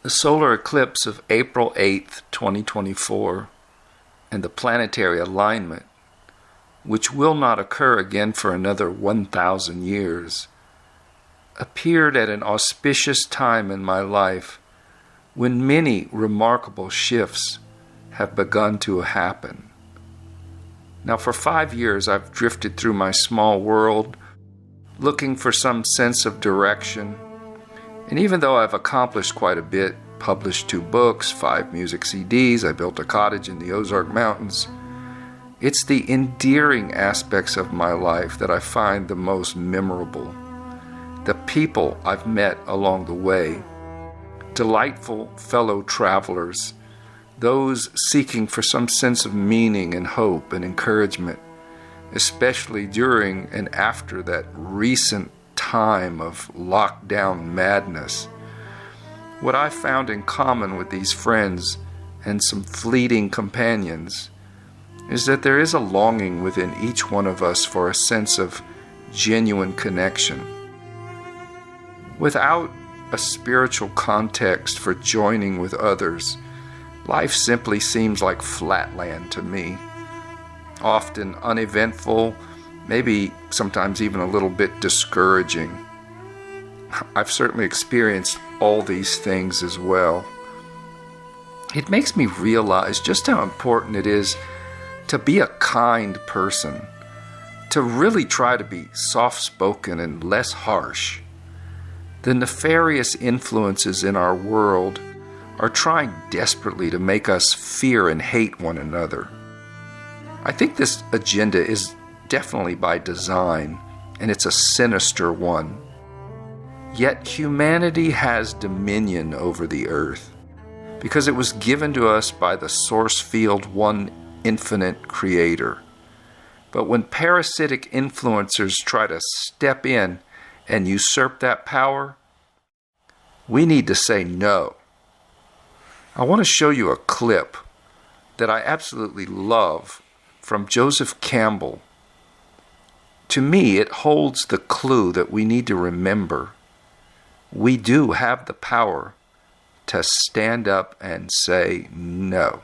The solar eclipse of April 8th, 2024, and the planetary alignment, which will not occur again for another 1,000 years, appeared at an auspicious time in my life when many remarkable shifts have begun to happen. Now, for 5 years, I've drifted through my small world, looking for some sense of direction. And even though I've accomplished quite a bit, published 2 books, 5 music CDs, I built a cottage in the Ozark Mountains, it's the endearing aspects of my life that I find the most memorable. The people I've met along the way, delightful fellow travelers, those seeking for some sense of meaning and hope and encouragement, especially during and after that recent time of lockdown madness. What I found in common with these friends and some fleeting companions is that there is a longing within each one of us for a sense of genuine connection. Without a spiritual context for joining with others, life simply seems like flatland to me, often uneventful, maybe sometimes even a little bit discouraging. I've certainly experienced all these things as well. It makes me realize just how important it is to be a kind person, to really try to be soft-spoken and less harsh. The nefarious influences in our world are trying desperately to make us fear and hate one another. I think this agenda is definitely by design, and it's a sinister one. Yet humanity has dominion over the earth because it was given to us by the source field, one infinite creator. But when parasitic influencers try to step in and usurp that power, we need to say no. I want to show you a clip that I absolutely love from Joseph Campbell. To me, it holds the clue that we need to remember. We do have the power to stand up and say no.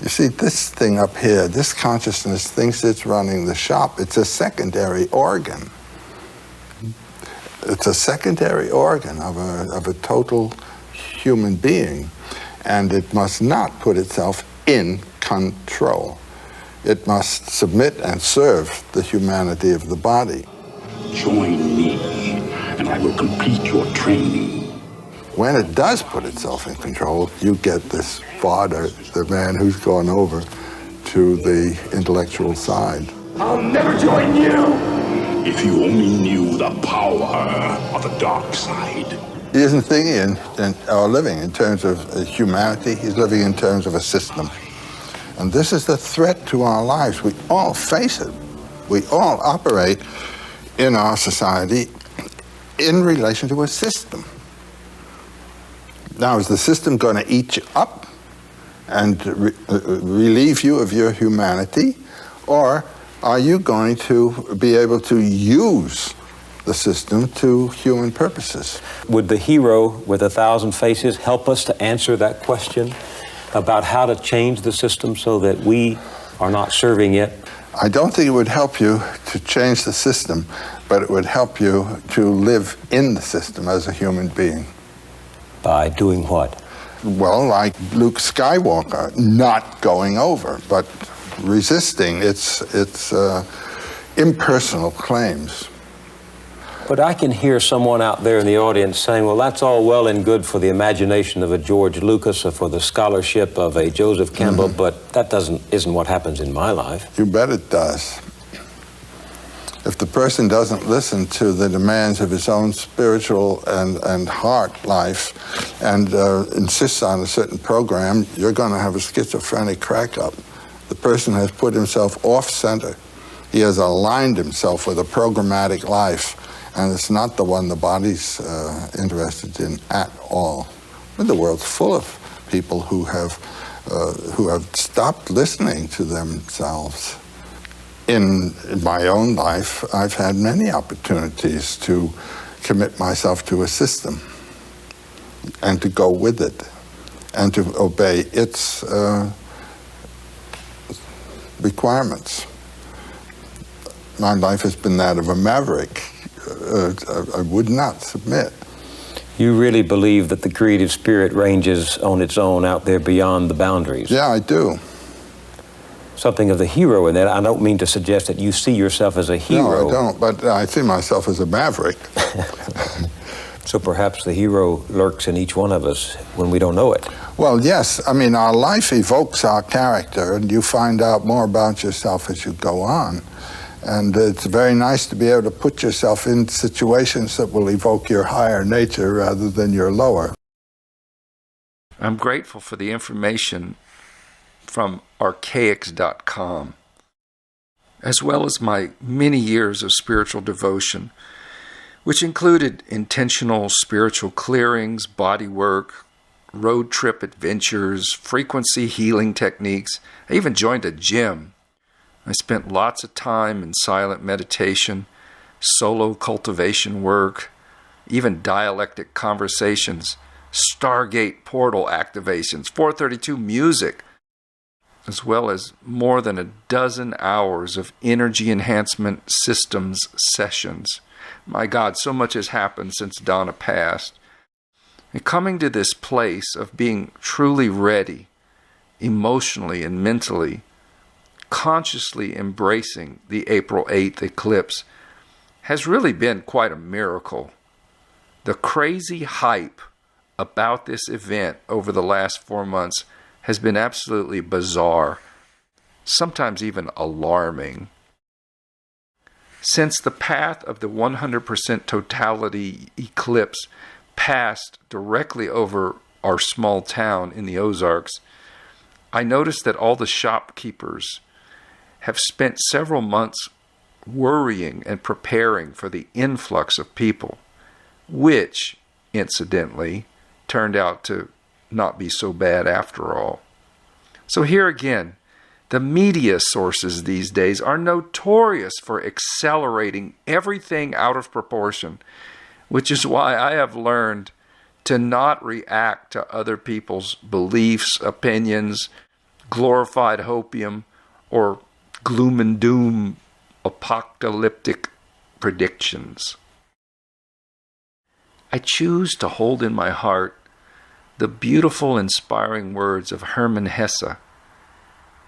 You see, this thing up here, this consciousness thinks it's running the shop. It's a secondary organ. It's a secondary organ of a total human being, and it must not put itself in control. It must submit and serve the humanity of the body. Join me, and I will complete your training. When it does put itself in control, you get this father, the man who's gone over to the intellectual side. I'll never join you! If you only knew the power of the dark side. He isn't thinking or living in terms of humanity, he's living in terms of a system. And this is the threat to our lives. We all face it. We all operate in our society in relation to a system. Now, is the system going to eat you up and relieve you of your humanity? Or are you going to be able to use the system to human purposes? Would the hero with 1,000 faces help us to answer that question about how to change the system so that we are not serving it? I don't think it would help you to change the system, but it would help you to live in the system as a human being. By doing what? Well, like Luke Skywalker, not going over, but resisting its impersonal claims. But I can hear someone out there in the audience saying, well, that's all well and good for the imagination of a George Lucas or for the scholarship of a Joseph Campbell, but that isn't what happens in my life. You bet it does. If the person doesn't listen to the demands of his own spiritual and heart life and insists on a certain program, you're going to have a schizophrenic crack-up. The person has put himself off-center. He has aligned himself with a programmatic life, and it's not the one the body's interested in at all. But the world's full of people who have stopped listening to themselves. In my own life, I've had many opportunities to commit myself to a system. and to go with it and to obey its requirements. My life has been that of a maverick. I would not submit. You really believe that the creative spirit ranges on its own out there beyond the boundaries? Yeah, I do. Something of the hero in that. I don't mean to suggest that you see yourself as a hero. No, I don't, but I see myself as a maverick. So perhaps the hero lurks in each one of us when we don't know it. Well, yes. I mean, our life evokes our character, and you find out more about yourself as you go on. And it's very nice to be able to put yourself in situations that will evoke your higher nature rather than your lower. I'm grateful for the information from archaics.com, as well as my many years of spiritual devotion, which included intentional spiritual clearings, body work, road trip adventures, frequency healing techniques. I even joined a gym. I spent lots of time in silent meditation, solo cultivation work, even dialectic conversations, Stargate portal activations, 432 music, as well as more than a dozen hours of energy enhancement systems sessions. My God, so much has happened since Donna passed. And coming to this place of being truly ready, emotionally and mentally, consciously embracing the April 8th eclipse has really been quite a miracle. The crazy hype about this event over the last 4 months has been absolutely bizarre, sometimes even alarming. Since the path of the 100% totality eclipse passed directly over our small town in the Ozarks, I noticed that all the shopkeepers have spent several months worrying and preparing for the influx of people, which, incidentally, turned out to not be so bad after all. So here again, the media sources these days are notorious for accelerating everything out of proportion, which is why I have learned to not react to other people's beliefs, opinions, glorified hopium, or gloom and doom apocalyptic predictions. I choose to hold in my heart the beautiful, inspiring words of Hermann Hesse,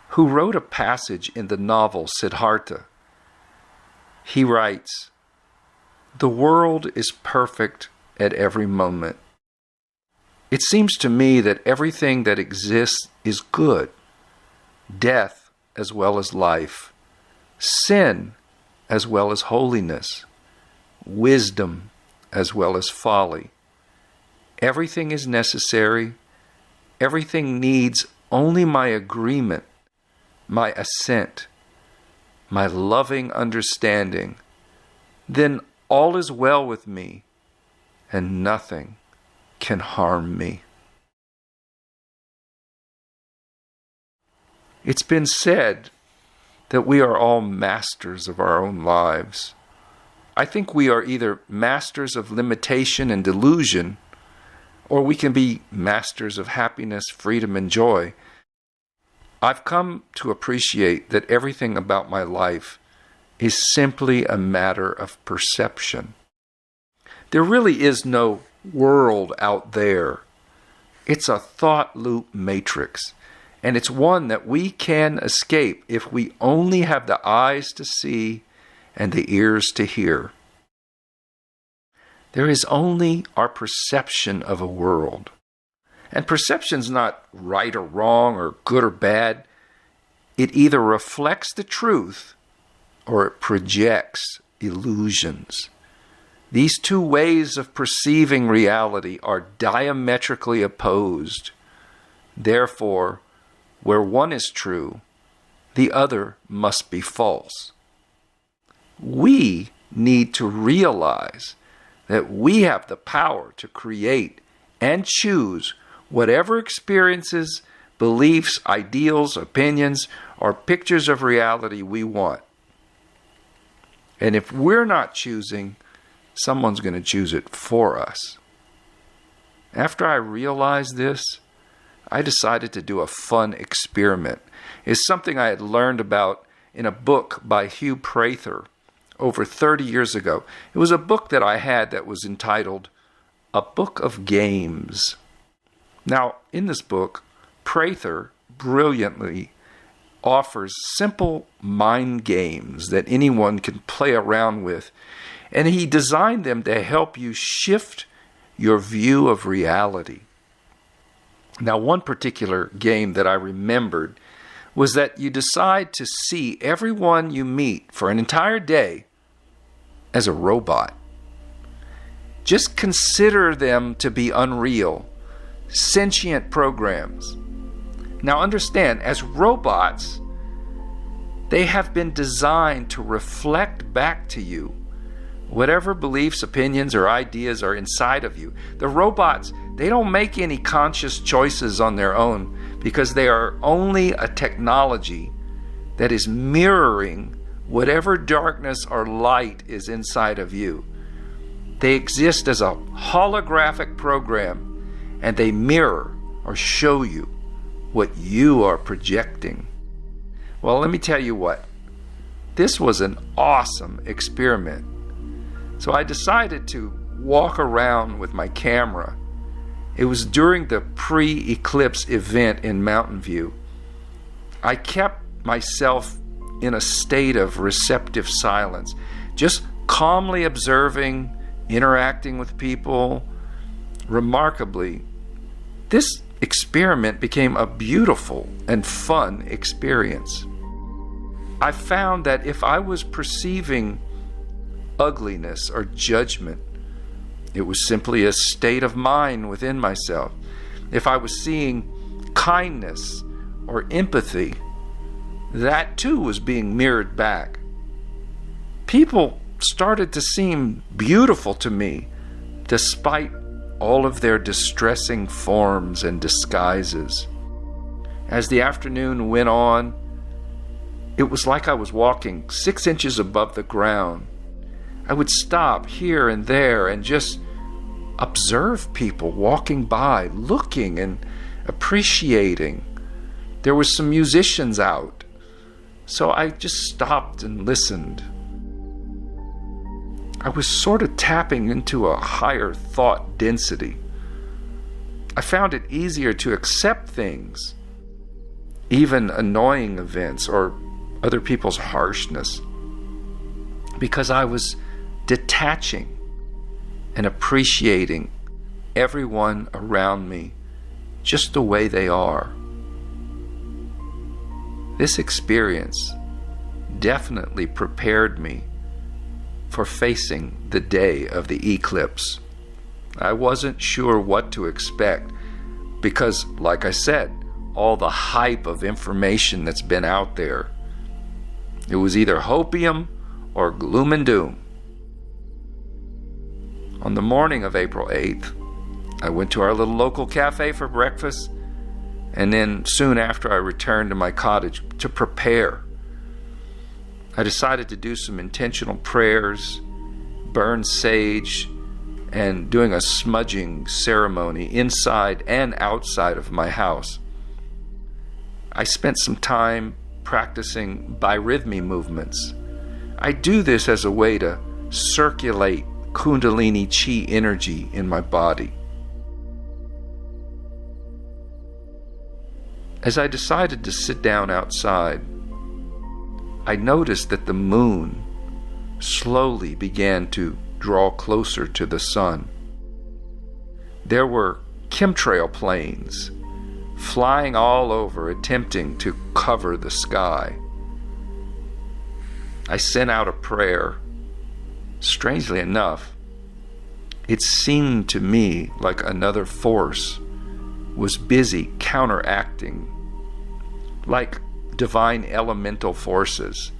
who wrote a passage in the novel Siddhartha. He writes, "The world is perfect at every moment. It seems to me that everything that exists is good, death as well as life, sin as well as holiness, wisdom as well as folly. Everything is necessary. Everything needs only my agreement, my assent, my loving understanding. Then all is well with me, and nothing can harm me." It's been said that we are all masters of our own lives. I think we are either masters of limitation and delusion, or we can be masters of happiness, freedom, and joy. I've come to appreciate that everything about my life is simply a matter of perception. There really is no world out there. It's a thought loop matrix, and it's one that we can escape if we only have the eyes to see and the ears to hear. There is only our perception of a world. And perception's not right or wrong or good or bad. It either reflects the truth or it projects illusions. These two ways of perceiving reality are diametrically opposed. Therefore, where one is true, the other must be false. We need to realize that we have the power to create and choose whatever experiences, beliefs, ideals, opinions, or pictures of reality we want. And if we're not choosing, someone's going to choose it for us. After I realized this, I decided to do a fun experiment. It's something I had learned about in a book by Hugh Prather over 30 years ago. It was a book that I had that was entitled A Book of Games. Now, in this book, Prather brilliantly offers simple mind games that anyone can play around with, and he designed them to help you shift your view of reality. Now, one particular game that I remembered was that you decide to see everyone you meet for an entire day as a robot. Just consider them to be unreal, sentient programs. Now understand, as robots, they have been designed to reflect back to you whatever beliefs, opinions, or ideas are inside of you. The robots, they don't make any conscious choices on their own because they are only a technology that is mirroring whatever darkness or light is inside of you. They exist as a holographic program, and they mirror or show you what you are projecting. Well, let me tell you what. This was an awesome experiment. So I decided to walk around with my camera. It was during the pre-eclipse event in Mountain View. I kept myself in a state of receptive silence, just calmly observing, interacting with people. Remarkably, this experiment became a beautiful and fun experience. I found that if I was perceiving ugliness or judgment, it was simply a state of mind within myself. If I was seeing kindness or empathy, that too was being mirrored back. People started to seem beautiful to me, despite all of their distressing forms and disguises. As the afternoon went on, it was like I was walking 6 inches above the ground. I would stop here and there and just observe people walking by, looking and appreciating. There were some musicians out, so I just stopped and listened. I was sort of tapping into a higher thought density. I found it easier to accept things, even annoying events or other people's harshness, because I was detaching and appreciating everyone around me just the way they are. This experience definitely prepared me for facing the day of the eclipse. I wasn't sure what to expect because, like I said, all the hype of information that's been out there, it was either hopium or gloom and doom. On the morning of April 8th, I went to our little local cafe for breakfast, and then soon after I returned to my cottage to prepare. I decided to do some intentional prayers, burn sage, and doing a smudging ceremony inside and outside of my house. I spent some time practicing biorhythmy movements. I do this as a way to circulate Kundalini chi energy in my body. As I decided to sit down outside, I noticed that the moon slowly began to draw closer to the sun. There were chemtrail planes flying all over, attempting to cover the sky. I sent out a prayer. Strangely enough, it seemed to me like another force was busy counteracting, like divine elemental forces,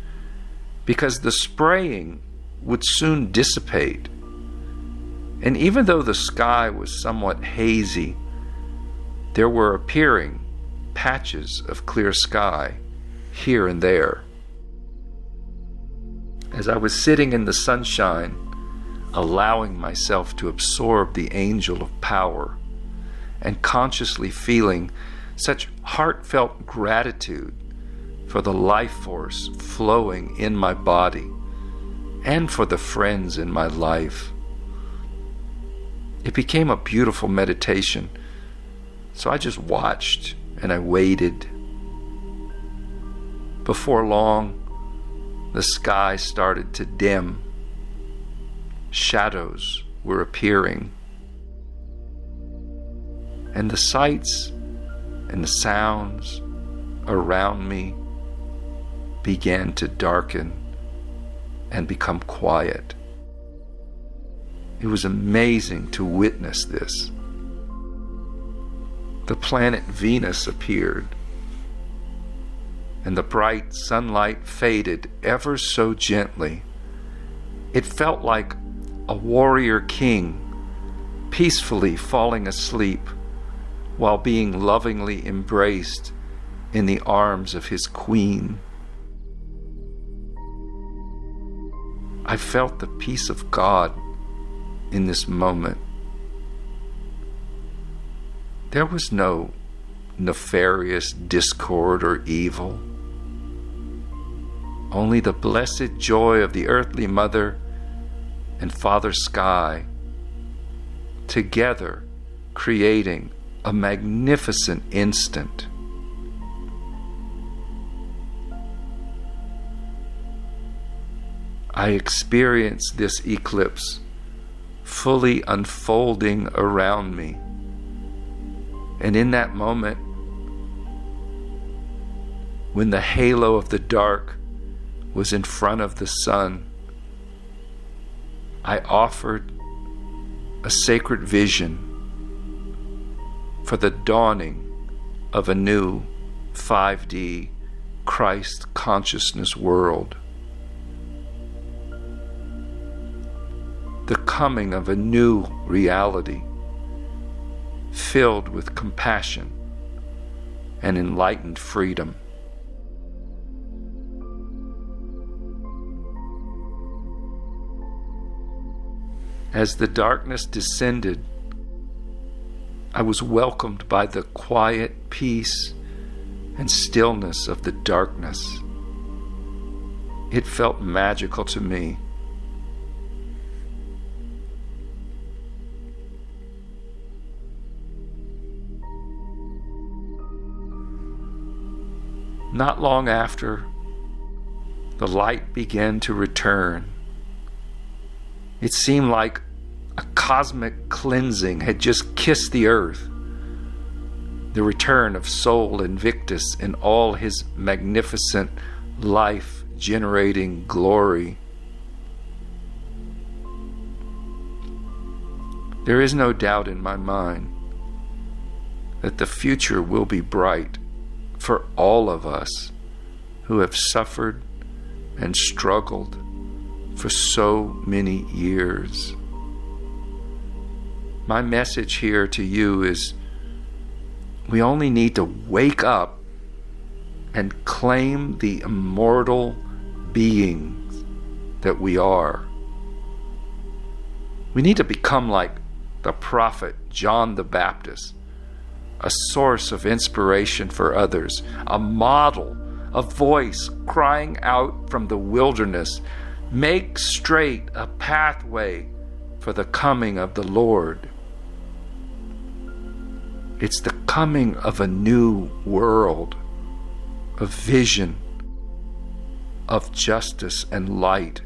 because the spraying would soon dissipate. And even though the sky was somewhat hazy, there were appearing patches of clear sky here and there. As I was sitting in the sunshine, allowing myself to absorb the angel of power and consciously feeling such heartfelt gratitude for the life force flowing in my body and for the friends in my life. It became a beautiful meditation, so I just watched and I waited. Before long, the sky started to dim. Shadows were appearing. And the sights and the sounds around me began to darken and become quiet. It was amazing to witness this. The planet Venus appeared, and the bright sunlight faded ever so gently. It felt like a warrior king peacefully falling asleep while being lovingly embraced in the arms of his queen. I felt the peace of God in this moment. There was no nefarious discord or evil. Only the blessed joy of the earthly mother and Father Sky together creating a magnificent instant. I experienced this eclipse fully unfolding around me. And in that moment, when the halo of the dark was in front of the sun, I offered a sacred vision for the dawning of a new 5D Christ consciousness world. The coming of a new reality filled with compassion and enlightened freedom. As the darkness descended, I was welcomed by the quiet peace and stillness of the darkness. It felt magical to me. Not long after, the light began to return. It seemed like a cosmic cleansing had just kissed the earth. The return of Sol Invictus in all his magnificent life-generating glory. There is no doubt in my mind that the future will be bright for all of us who have suffered and struggled for so many years. My message here to you is we only need to wake up and claim the immortal beings that we are. We need to become like the prophet John the Baptist, a source of inspiration for others, a model, a voice crying out from the wilderness, make straight a pathway for the coming of the Lord. It's the coming of a new world, of vision, of justice and light,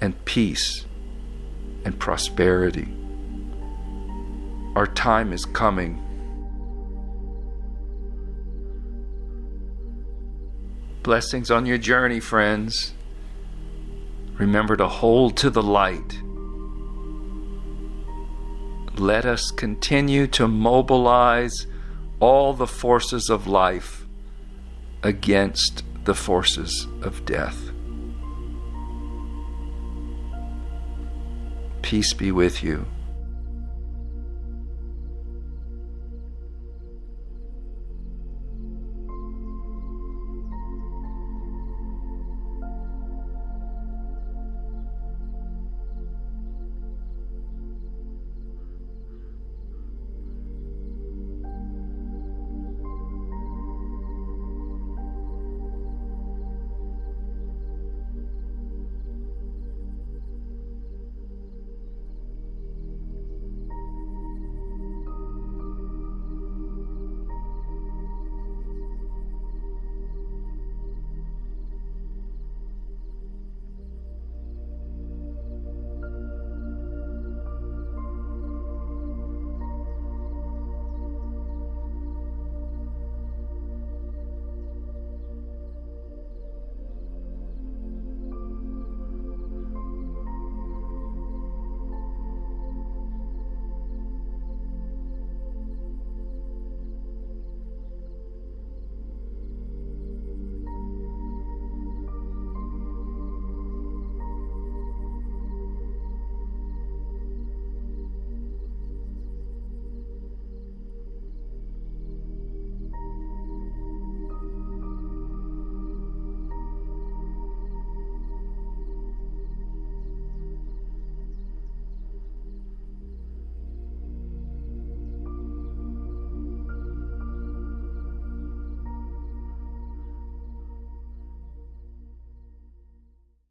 and peace and prosperity. Our time is coming. Blessings on your journey, friends. Remember to hold to the light. Let us continue to mobilize all the forces of life against the forces of death. Peace be with you.